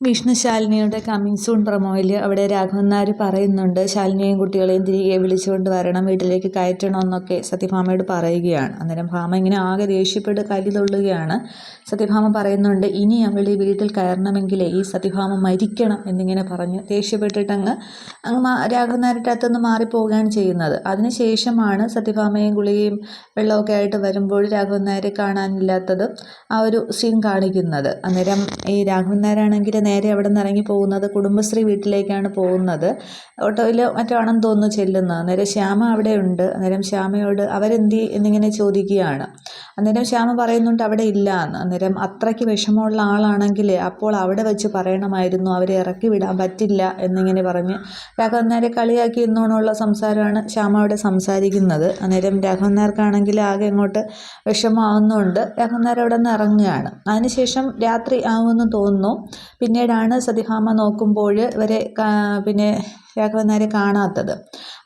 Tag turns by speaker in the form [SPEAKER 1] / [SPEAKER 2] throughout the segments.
[SPEAKER 1] Vishnu ശാലിനിയുടെ coming soon പ്രൊമോയിൽ അവിടെ രാഘവൻ നായർ പറയുന്നുണ്ട് ശാലിനിയെയും കുട്ടികളെയും തിരികെ വിളിച്ചുകൊണ്ട് വരണം, വീട്ടിലേക്ക് കയറ്റണമെന്നൊക്കെ സത്യഭാമയോട് പറയുകയാണ്. അന്നേരം ഭാമ ഇങ്ങനെ ആകെ ദേഷ്യപ്പെട്ട് കലിതുള്ളുകയാണ്. സത്യഭാമ പറയുന്നുണ്ട്, ഇനി അവൾ ഈ വീട്ടിൽ കയറണമെങ്കിൽ ഈ സത്യഭാമ മരിക്കണം എന്നിങ്ങനെ പറഞ്ഞ് ദേഷ്യപ്പെട്ടിട്ട് അങ്ങ് രാഘവൻ നായരുടെ അകത്തുനിന്ന് മാറിപ്പോവുകയാണ് ചെയ്യുന്നത്. അതിനുശേഷമാണ് സത്യഭാമയും ഗുളികയും വെള്ളമൊക്കെ ആയിട്ട് വരുമ്പോൾ രാഘവൻ നായരെ കാണാനില്ലാത്തത് ആ ഒരു സീൻ കാണിക്കുന്നത്. അന്നേരം ഈ രാഘവൻ നായരാണെങ്കിൽ നേരെ അവിടെ നിന്ന് ഇറങ്ങി പോകുന്നത് കുടുംബശ്രീ വീട്ടിലേക്കാണ് പോകുന്നത്. ഓട്ടോയിൽ മറ്റോ ആണെന്ന് തോന്നുന്നു ചെല്ലുന്നത്. അന്നേരം ശ്യാമ അവിടെ ഉണ്ട്. അന്നേരം ശ്യാമയോട് അവരെന്തി എന്നിങ്ങനെ ചോദിക്കുകയാണ്. അന്നേരം ശ്യാമ പറയുന്നുണ്ട് അവിടെ ഇല്ല എന്ന്. അന്നേരം അത്രയ്ക്ക് വിഷമമുള്ള ആളാണെങ്കിൽ അപ്പോൾ അവിടെ വെച്ച് പറയണമായിരുന്നു, അവരെ ഇറക്കി വിടാൻ പറ്റില്ല എന്നിങ്ങനെ പറഞ്ഞ് രാഘവൻ നായരെ കളിയാക്കി എന്നോണമുള്ള സംസാരമാണ് ശ്യാമ അവിടെ സംസാരിക്കുന്നത്. അന്നേരം രാഘവൻ നായർക്കാണെങ്കിൽ ആകെ അങ്ങോട്ട് വിഷമമാവുന്നുണ്ട്. രാഘവൻ നായർ അവിടെ നിന്ന് ഇറങ്ങുകയാണ്. അതിനുശേഷം രാത്രി ആവുമെന്ന് തോന്നുന്നു. പിന്നീടാണ് സത്യഭാമ നോക്കുമ്പോൾ ഇവരെ പിന്നെ രാഘവൻ നായരെ കാണാത്തത്.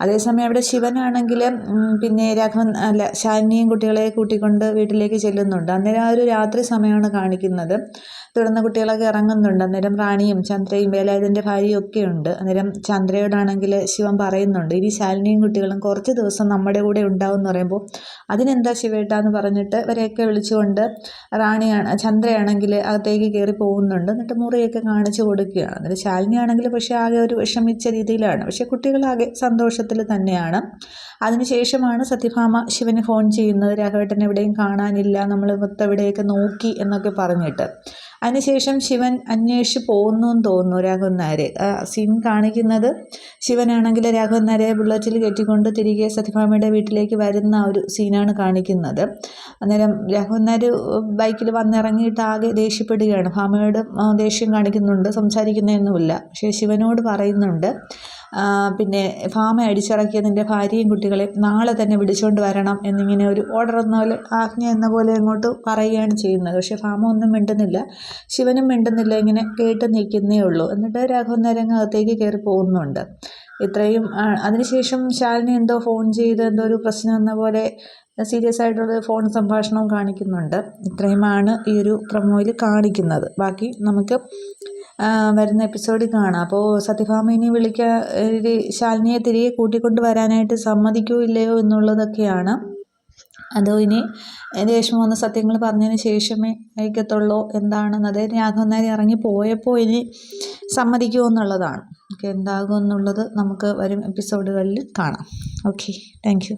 [SPEAKER 1] അതേസമയം അവിടെ ശിവനാണെങ്കിൽ പിന്നെ ശാലിനിയും കുട്ടികളെ കൂട്ടിക്കൊണ്ട് വീട്ടിലേക്ക് ചെല്ലുന്നുണ്ട്. അന്നേരം ആ ഒരു രാത്രി സമയമാണ് കാണിക്കുന്നത്. തുടർന്ന് കുട്ടികളൊക്കെ ഇറങ്ങുന്നുണ്ട്. അന്നേരം റാണിയും ചന്ദ്രയും വേലായുധൻ്റെ ഭാര്യയും ഒക്കെ ഉണ്ട്. അന്നേരം ചന്ദ്രയോടാണെങ്കിൽ ശിവൻ പറയുന്നുണ്ട്, ഇനി ശാലിനിയും കുട്ടികളും കുറച്ച് ദിവസം നമ്മുടെ കൂടെ ഉണ്ടാവും എന്ന് പറയുമ്പോൾ അതിനെന്താ ശിവേട്ടാന്ന് പറഞ്ഞിട്ട് ഇവരെയൊക്കെ വിളിച്ചുകൊണ്ട് ചന്ദ്രയാണെങ്കിൽ അകത്തേക്ക് കയറി പോകുന്നുണ്ട്. എന്നിട്ട് മുറിയൊക്കെ കാണിച്ചു കൊടുക്കുകയാണ്. എന്നിട്ട് ശാലിനി ആണെങ്കിൽ പക്ഷേ ആകെ ഒരു വിഷമിച്ച രീതിയിലാണ്. പക്ഷേ കുട്ടികളാകെ സന്തോഷത്തിൽ തന്നെയാണ്. അതിനുശേഷമാണ് സത്യഭാമ ശിവന് ഫോൺ ചെയ്യുന്നത്, രാഘവേട്ടനെ എവിടെയും കാണാനില്ല, നമ്മൾ മൊത്തം എവിടെയൊക്കെ നോക്കി എന്നൊക്കെ പറഞ്ഞിട്ട്. അതിനുശേഷം ശിവൻ അന്വേഷിച്ച് പോകുന്നു എന്ന് തോന്നുന്നു രാഘവൻ നായരെ. സീൻ കാണിക്കുന്നത് ശിവനാണെങ്കിൽ രാഘവൻ നായരെ ബുള്ളറ്റിൽ കയറ്റിക്കൊണ്ട് തിരികെ സത്യഭാമയുടെ വീട്ടിലേക്ക് വരുന്ന ഒരു സീനാണ് കാണിക്കുന്നത്. അന്നേരം രാഘവൻ നായർ ബൈക്കിൽ വന്നിറങ്ങിയിട്ട് ആകെ ദേഷ്യപ്പെടുകയാണ്. ഭാമയോട് ദേഷ്യം കാണിക്കുന്നുണ്ട്, സംസാരിക്കുന്നതൊന്നുമില്ല. പക്ഷേ ശിവനോട് പറയുന്നുണ്ട്, പിന്നെ ഭാമ അടിച്ചിറക്കിയ നിൻ്റെ ഭാര്യയും കുട്ടികളെയും നാളെ തന്നെ വിളിച്ചുകൊണ്ട് വരണം എന്നിങ്ങനെ ഒരു ഓർഡർ എന്ന പോലെ, ആജ്ഞ എന്ന പോലെ അങ്ങോട്ട് പറയുകയാണ് ചെയ്യുന്നത്. പക്ഷേ ഭാമ ഒന്നും മിണ്ടുന്നില്ല, ശിവനും മിണ്ടുന്നില്ല, ഇങ്ങനെ കേട്ട് നിൽക്കുന്നേ ഉള്ളൂ. എന്നിട്ട് രാഘവൻ നായർ അകത്തേക്ക് കയറി പോകുന്നുണ്ട്. ഇത്രയും. അതിനുശേഷം ശാലിനി എന്തോ ഫോൺ ചെയ്ത് എന്തോ ഒരു പ്രശ്നം എന്ന പോലെ സീരിയസ് ആയിട്ടുള്ള ഫോൺ സംഭാഷണവും കാണിക്കുന്നുണ്ട്. ഇത്രയുമാണ് ഈ ഒരു പ്രൊമോയിൽ കാണിക്കുന്നത്. ബാക്കി നമുക്ക് വരുന്ന എപ്പിസോഡിൽ കാണാം. അപ്പോൾ സത്യഭാമ ഇനി ശാലിനിയെ തിരികെ കൂട്ടിക്കൊണ്ട് വരാനായിട്ട് സമ്മതിക്കോ ഇല്ലയോ എന്നുള്ളതൊക്കെയാണ്. അതോ ഇനി രേഷ്മ വന്ന സത്യങ്ങൾ പറഞ്ഞതിന് ശേഷമേ അയക്കത്തുള്ളൂ എന്താണെന്ന്. അതായത് രാഘവൻ നായർ ഇറങ്ങി പോയപ്പോൾ ഇനി സമ്മതിക്കുമോ എന്നുള്ളതാണ്. എന്താകും എന്നുള്ളത് നമുക്ക് വരും എപ്പിസോഡുകളിൽ കാണാം. Okay, thank you.